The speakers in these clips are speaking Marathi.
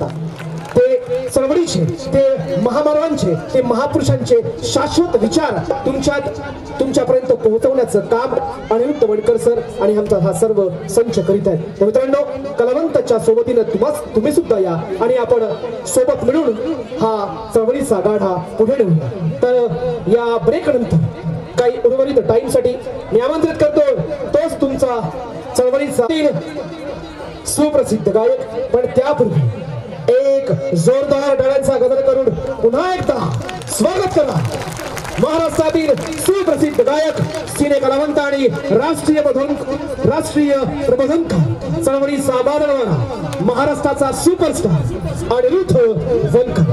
करता ते चळवळीचे, ते महामानवांचे, ते महापुरुषांचे शाश्वत विचार तुमच्यापर्यंत पोहोचवण्याचं काम अनिरुद्ध वडकर सर आणि आमचा हा सर्व संच करीत आहेत. तर मित्रांनो, कलावंताच्या सोबतीनं तुम्ही सुद्धा या आणि आपण सोबत मिळून हा चळवळीचा गाढा पुढे नेऊया. तर या ब्रेक नंतर काही उर्वरित टाइम साठी मी आमंत्रित करतो तोच तुमचा चळवळीचा सुप्रसिद्ध गायक. पण त्यापूर्वी एक जोरदार टाळ्यांचा गजर करून पुन्हा एकदा स्वागत करा महाराष्ट्रातील सुप्रसिद्ध गायक, सिने कलावंत आणि राष्ट्रीय प्रबोधनकार, चळवळीचा बादलवाडा, महाराष्ट्राचा सुपरस्टार अनिरुद्ध वनकर.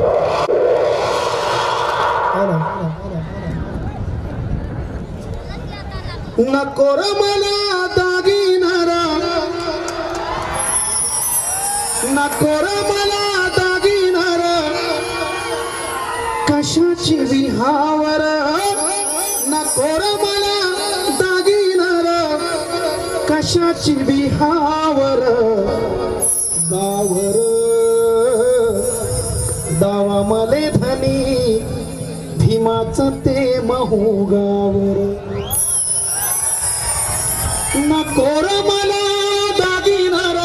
नको रे मला दागिनारा, नको रे मला दागिनारा, कशाची विहावर, नको रे मला दागिनारा, कशाची विहावर, गावर दावा मले धनी भीमाचं ते महूगावर. नको रे मला दागिनार,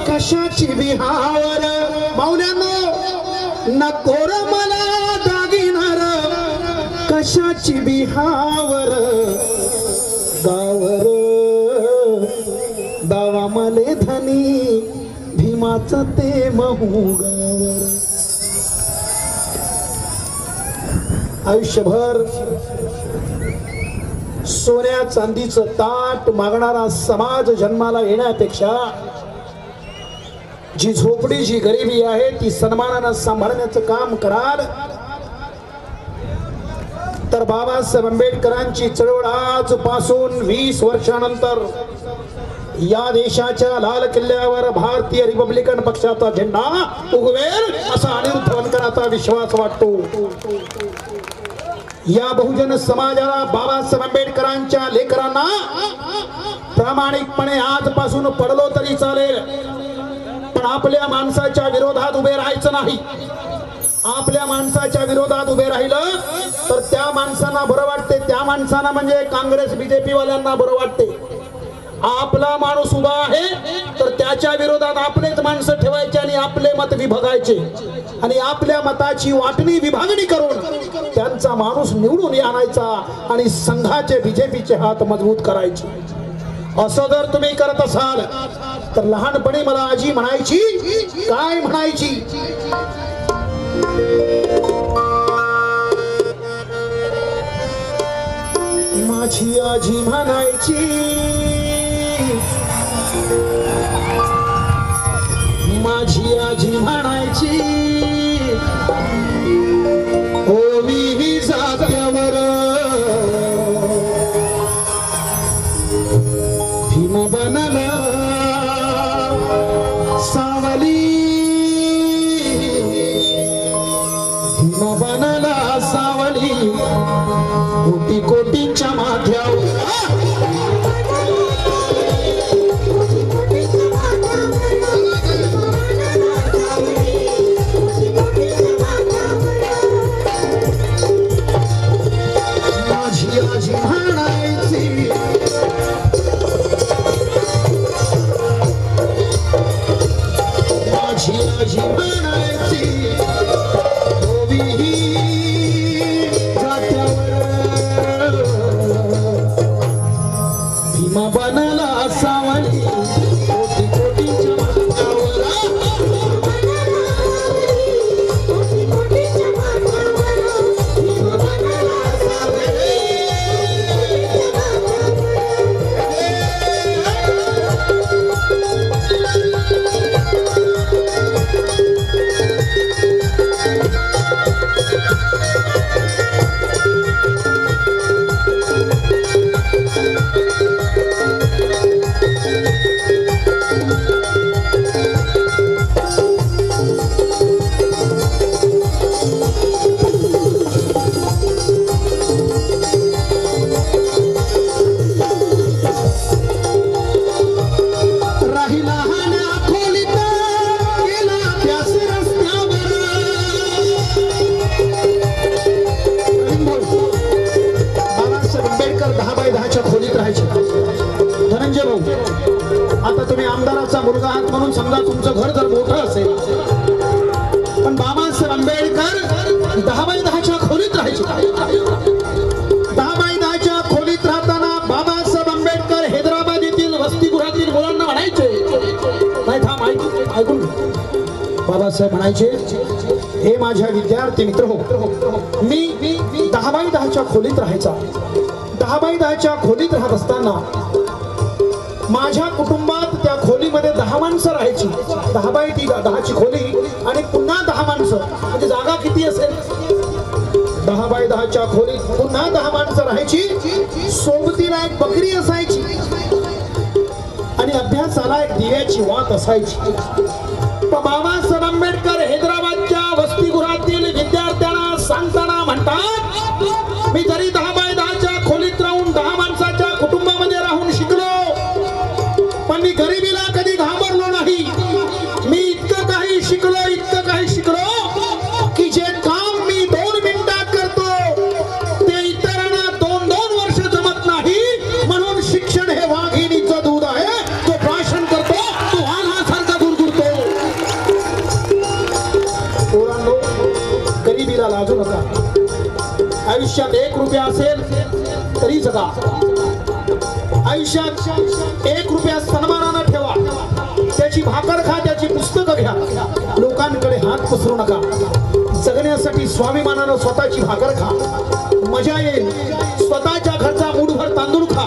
कशाची विहावर, माऊल्यांनो नको रे मला दागिनार, कशाची विहावर, गावर दावा मले धनी भीमाचं ते महूगावर. आयुष्यभर सोन्या चांदीचं ताट मागणारा समाज जन्माला येण्यापेक्षा जी झोपडी, जी गरिबी आहे ती सन्मानानं सांभाळण्याचं काम कराल तर बाबासाहेब आंबेडकरांची चळवळ आजपासून 20 वर्षानंतर या देशाच्या लाल किल्ल्यावर भारतीय रिपब्लिकन पक्षाचा झेंडा उगवेल असा अनिरुद्ध वनकरांचा विश्वास वाटतो. या बहुजन समाजाला, बाबासाहेब आंबेडकरांच्या लेकरांना प्रामाणिकपणे आजपासून पडलो तरी चालेल, पण आपल्या माणसाच्या विरोधात उभे राहायचं नाही. आपल्या माणसाच्या विरोधात उभे राहिलं तर त्या माणसांना बरं वाटते, त्या माणसांना म्हणजे काँग्रेस बीजेपी वाल्यांना बरं वाटते. आपला माणूस उभा आहे तर त्याच्या विरोधात आपलेच माणसं ठेवायचे आणि आपले मत विभागायचे आणि आपल्या मताची वाटणी विभागणी करून त्यांचा माणूस निवडून आणायचा आणि संघाचे, बीजेपीचे हात मजबूत करायचे. असं जर तुम्ही करत असाल तर लहानपणी मला आजी म्हणायची, काय म्हणायची, माझी आजी म्हणायची, माझी आजी म्हणायची, ओवी जात्यावर भीम बनला सावली, भीम बनला सावली, कोटी कोटींच्या माथ्यावर. नंबरचा मुलगा आहात म्हणून समजा तुमचं घर जर मोठं असेल, पण बाबासाहेब आंबेडकर 10x10च्या खोलीत राहायचे. 10x10च्या खोलीत राहताना बाबासाहेब आंबेडकर हैदराबाद येथील वसतिगृहातील मुलांना म्हणायचे, नाही थांब ऐकून घे. बाबासाहेब म्हणायचे, हे माझ्या विद्यार्थी मित्र हो, मी 10x10च्या खोलीत राहायचा. 10x10च्या खोलीत राहत असताना माझ्या कुटुंबात त्या खोलीमध्ये 10 माणसं राहायची. 10x10ची खोली आणि पुन्हा 10 माणसं, म्हणजे जागा किती असेल? 10x10च्या खोलीत पुन्हा 10 माणसं राहायची. सोबतीला एक बकरी असायची आणि अभ्यासाला एक दिव्याची वात असायची. बाबासाहेब आंबेडकर हैदराबादच्या वसतिगृहातील विद्यार्थ्यांना सांगताना म्हणतात, मी जरी 10x10च्या खोलीत राहून 10 माणसाच्या कुटुंबामध्ये राहून शिकलो, पण मी गरिबीला कधी घाबरलो नाही. मी इतकं काही शिकलो की जे काम मी 2 मिनिटात करतो ते इतरांना 2-2 वर्ष जमत नाही. म्हणून शिक्षण हे वाघिणीचं दूध आहे, तो भाषण करतो तो वाघासारखा दूर दूरतो. पोरांनो, गरिबीला लाजू नका. आयुष्यात 1 रुपया असेल तरी जगा. आयुष्यात 1 रुपया सन्मानानं ठेवा. त्याची भाकर खा, त्याची पुस्तकं घ्या. लोकांकडे हात पसरू नका. जगण्यासाठी स्वाभिमानानं स्वतःची भाकर खा, मजा येईल. स्वतःच्या घरचा मूठभर तांदूळ खा,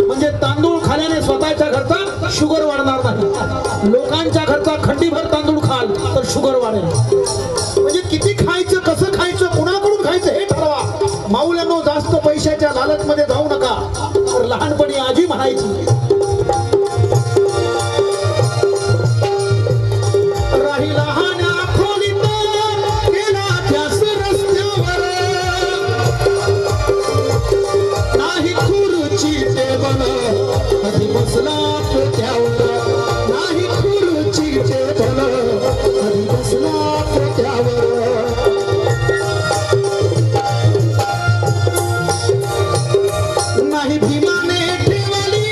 म्हणजे तांदूळ खाल्याने स्वतःच्या घरचा शुगर वाढणार नाही. लोकांच्या घरचा खंडीभर तांदूळ खाल तर शुगर वाढेल. म्हणजे किती खायचं, कसं खायचं, कुणाकडून खायचं हे ठरवा. माऊल्यांनो, जास्त पैशाच्या लालचमध्ये जाऊ नका. तर लहानपणी आजी म्हणायची, राही लहान्या खोलीत गेला त्यास रस्त्यावर, नाही खुर्ची टेबल कधी बसला त्यावर, नाही खुर्ची टेबल कधी बसला त्यावर. नाही भीमाने ठेवली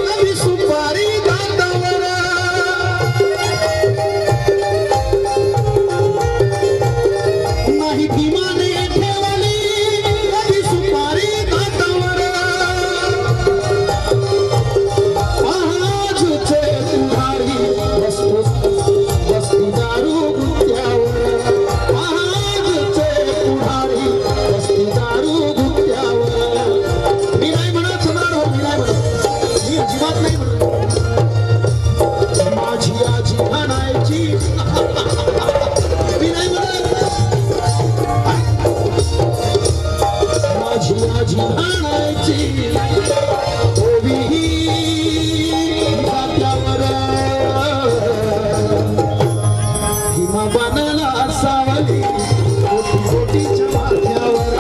कधी सुपारी दातावर, नाही भीमाने ठेवली कधी सुपारी दातावर. आजचे पुढारी बसती दारू गुत्त्यावर, आजचे पुढारी बसती दारू गुत्त्यावर. मी नाही म्हणत सम्राट हो, मी नाही म्हणत, मी अजिबात नाही म्हणत. माझी आजी म्हणायची, मी नाही म्हणत. माझी आजी म्हणायची, ओवी खात्यावर हिमा बनला सावली कोटीच्या माथ्यावर.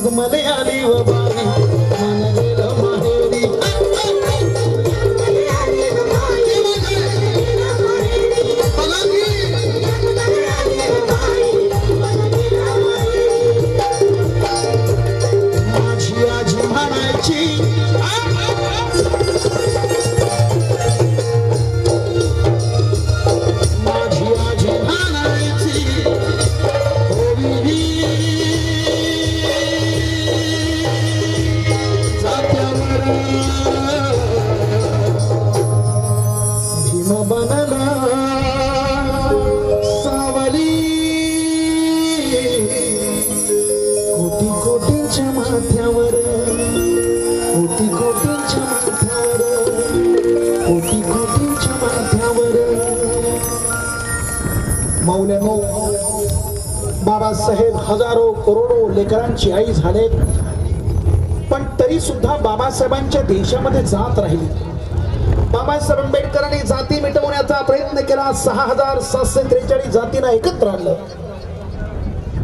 मग मने आली व बाई मन गेलं माहेरी माझी आजी म्हणायची माझी आजी म्हणायची भीम बनला सावली कोटी कोटींच्या माथ्यावर कोटी कोटींच्या माथ्यावर कोटी कोटींच्या माथ्यावर मौल्यानो बाबासाहेब हजारो करोडो लेकरांची आई झाले पण तरी सुद्धा बाबासाहेबांच्या देशामध्ये जात राहिली बाबासाहेब आंबेडकरांनी जाती मिटवण्याचा प्रयत्न केला 6743 जातींना एकत्र आणलं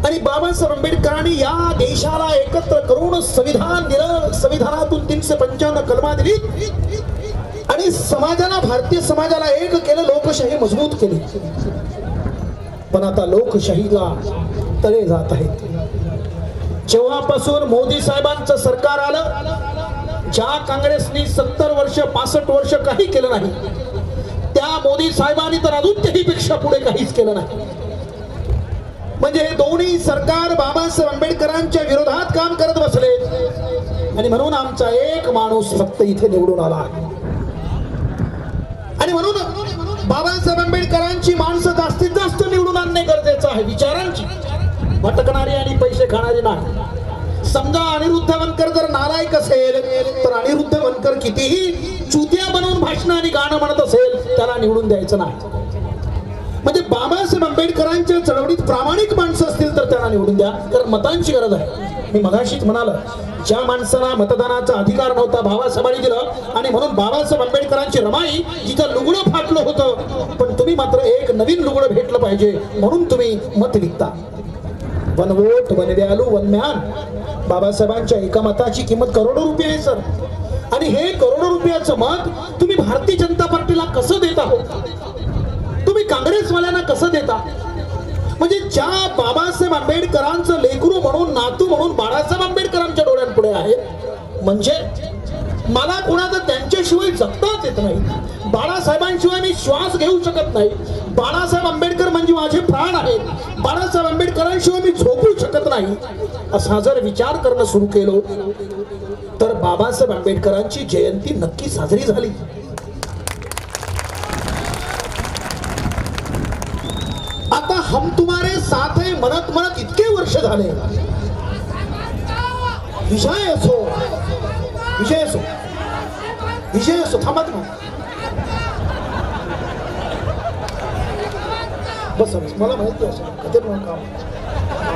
आणि बाबासाहेब आंबेडकरांनी या देशाला एकत्र करून संविधान दिलं संविधानातून 355 कलमा दिली आणि समाजाला भारतीय समाजाला एक केलं लोकशाही मजबूत केली पण आता लोकशाहीला तडे जात आहेत जेव्हापासून मोदी साहेबांचं सरकार आलं ज्या काँग्रेसनी 70 वर्ष 65 वर्ष काही केलं नाही त्या मोदी साहेबांनी तर अजून त्याहीपेक्षा पुढे काहीच केलं नाही म्हणजे हे दोन्ही सरकार बाबासाहेब आंबेडकरांच्या विरोधात काम करत बसले आणि म्हणून आमचा एक माणूस फक्त इथे निवडून आला आणि म्हणून बाबासाहेब आंबेडकरांची माणसं जास्तीत जास्त निवडून आणणे गरजेचं आहे विचारांची भटकणारी आणि पैसे खाणारी नाही समजा अनिरुद्ध वनकर जर नालायक असेल तर अनिरुद्ध वनकर कितीही चुत्या बनवून भाषण आणि गाणं म्हणत असेल त्याला निवडून द्यायचं नाही म्हणजे बाबासाहेब आंबेडकरांच्या चळवळीत प्रामाणिक माणसं असतील तर त्यांना निवडून द्या कारण मतांची गरज आहे मी मगाशीच म्हणाल ज्या माणसाला मतदानाचा अधिकार नव्हता बाबासाहेबांनी दिलं आणि म्हणून बाबासाहेब आंबेडकरांची रमाई जिथं लुगडं फाटलं होतं पण तुम्ही मात्र एक नवीन लुगडं भेटलं पाहिजे म्हणून तुम्ही मत विकता one vote one value one man बाबासाहेबांच्या एका मताची किंमत करोडो रुपये आहे सर आणि हे करोडो रुपयाचं मत तुम्ही भारतीय जनता पार्टीला कसं देत आहोत तुम्ही काँग्रेसवाल्यांना कसं देता म्हणजे ज्या बाबासाहेब आंबेडकरांचं लेकरू म्हणून नातू म्हणून बाळासाहेब आंबेडकरांच्या डोळ्यांपुढे आहे म्हणजे मला कोणाचं त्यांच्याशिवाय जगताच येत नाही बाळासाहेबांशिवाय मी श्वास घेऊ शकत नाही बाळासाहेब आंबेडकर म्हणजे माझे प्राण आहेत बाळासाहेब आंबेडकरांशिवाय मी झोपू शकत नाही असा जर विचार करणं सुरू केलो तर बाबासाहेब आंबेडकरांची जयंती नक्की साजरी झाली आता हम तुम्हारे साथ है म्हणत म्हणत इतके वर्ष झाले विजय असो विजय असो विजय असो थांबत ना बस मला माहिती असं खतरनाक काम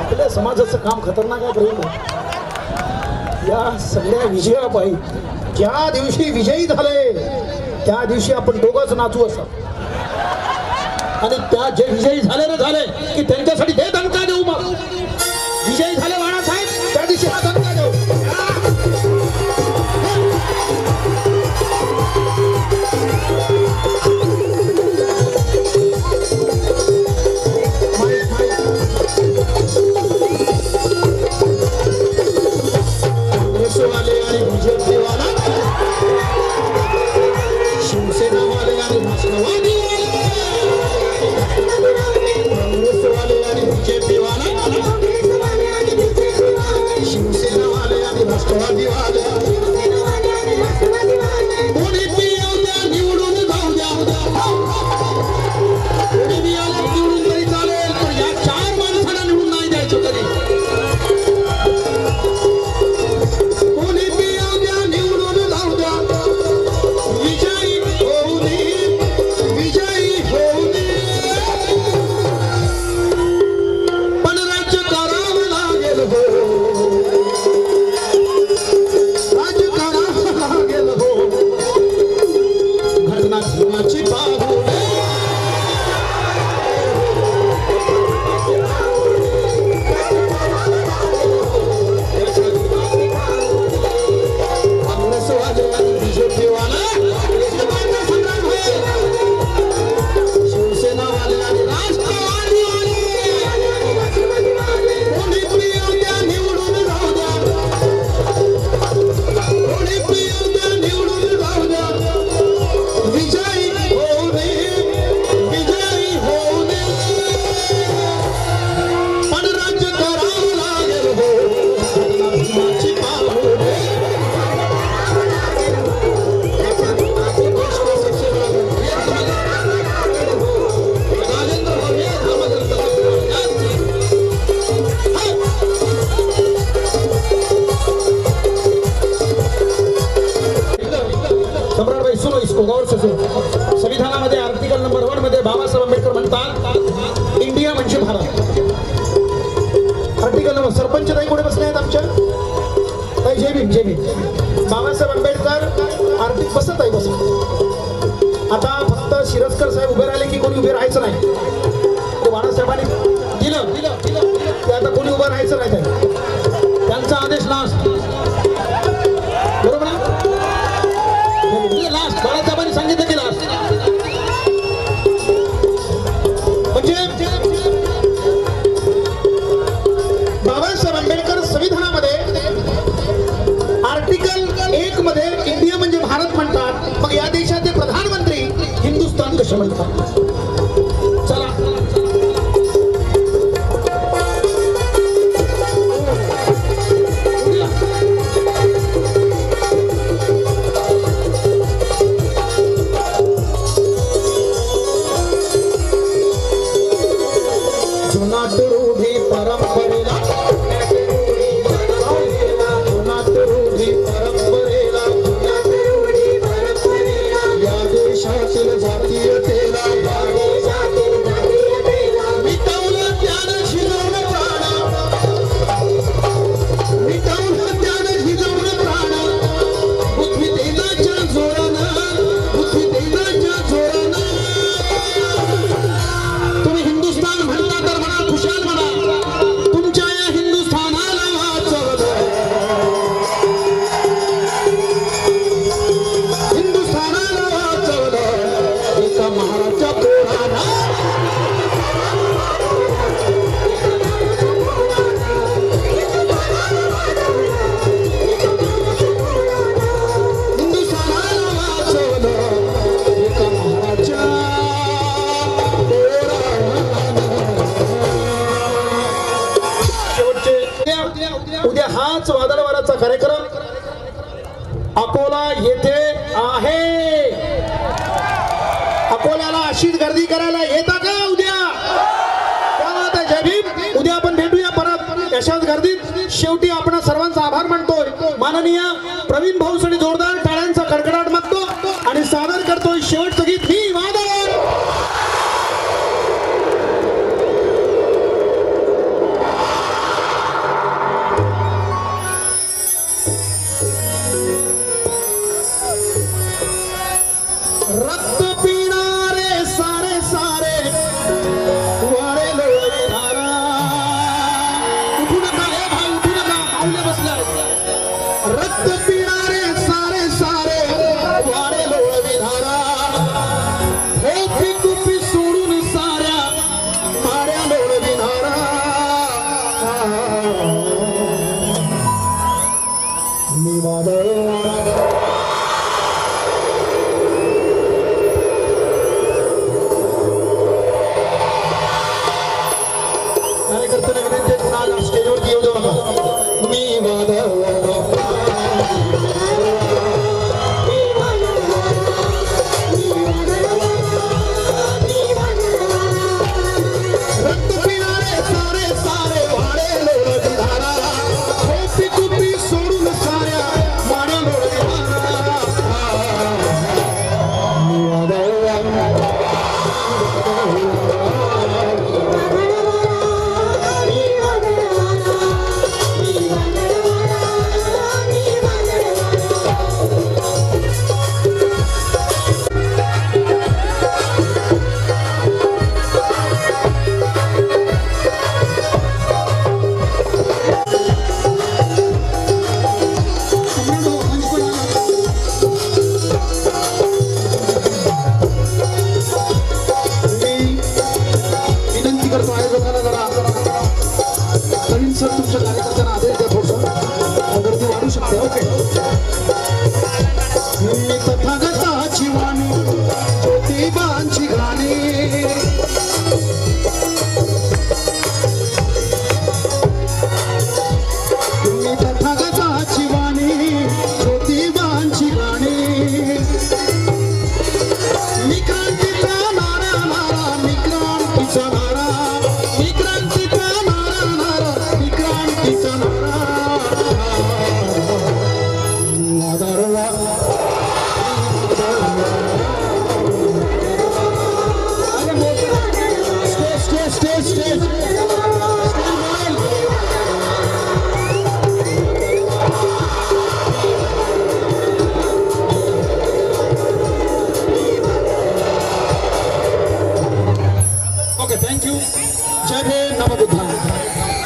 आपल्या समाजाचं काम खतरनाक आहे प्रेम या सगळ्या विजयापायी ज्या दिवशी विजयी झाले त्या दिवशी आपण दोघंच नाचू असं आणि त्या जे विजयी झाले ना झाले की त्यांच्यासाठी हे दणका देऊ मग विजयी झाले बाळासाहेब त्या दिवशी हा दणका देऊ काँग्रेसवाले आणि बीजेपीवाला शिवसेनावाले आणि राष्ट्रवादी काँग्रेसवाले आणि बीजेपी गौर से सुनो. संविधानामध्ये आर्टिकल नंबर 1 मध्ये बाबासाहेब आंबेडकर म्हणतात इंडिया म्हणजे भारत. आर्टिकल नंबर सरपंच ताई कोणी बसले आहेत आमच्या ताई जय भीम जय भीम. बाबासाहेब आंबेडकर आर्थिक बसत आहे बसत. आता फक्त शिरस्कर साहेब उभे राहिले की कोणी उभे राहायचं नाही. ते बाळासाहेबांनी दिलं ते आता कोणी उभं राहायचं नाही. त्यांचा आदेश लास्ट बरोबर ना. लास्ट बाळासाहेबांनी सांगितलं की लास्ट म्हणजे बाबासाहेब आंबेडकर संविधानामध्ये आर्टिकल 1 मध्ये इंडिया म्हणजे भारत म्हणतात. मग या देशाचे प्रधानमंत्री हिंदुस्थान कसे म्हणतात. चला जुनाट रूढी परंपरेला जुनाट रूढी परंपरेला या देशातील जातीयतेला मिटवलं त्यानं शिजवलं प्राण मिटवलं त्यानं शिजवलं प्राण पृथ्वी तेलाच्या जोरानं पृथ्वी तेलाच्या जोरानं. तुम्ही हिंदुस्थान म्हणता तर म्हणा खुशाल म्हणा तुमच्या या हिंदुस्थानाला वाचवलं हिंदुस्थानाला वाचवलं एका महाराच्या पोरानं. हिंदुस्थानाला वाचवलं एका महाराच्या उद्या हाच वादळवाराचा कार्यक्रम अकोला येथे आहे. अकोल्याला अशीच गर्दी करायला येता का उद्या. त्यामुळे जय भीम. उद्या आपण भेटूया परत अशाच गर्दीत. शेवटी आपण सर्वांचा आभार मानतोय. माननीय प्रवीण भाऊ आणि जोरदार टाळ्यांचा कडकडाट मागतो आणि सादर करतोय शेवटचं गीत मी वादळ. रक्त पिणारे सारे सारे वारे लोळे धारा. उठू नका हे भाई उठू नका आवले बसलाय. रक्त पिणारे सारे सारे वारे लोळे धारा. होती कुपी सोडून साऱ्या माऱ्या लोळे धारा. मी वादळ कार्यकर्त्यांना विनंती आहे पुन्हा स्टेजवरती येऊ देऊ नका. मी रक्त पिणारे सारे सारे वाडे लोळी धारा. होती कुपी सोडून साऱ्या माड्या लोळी धारा. It's ओके थँक्यू जय भीम नमो बुद्धाय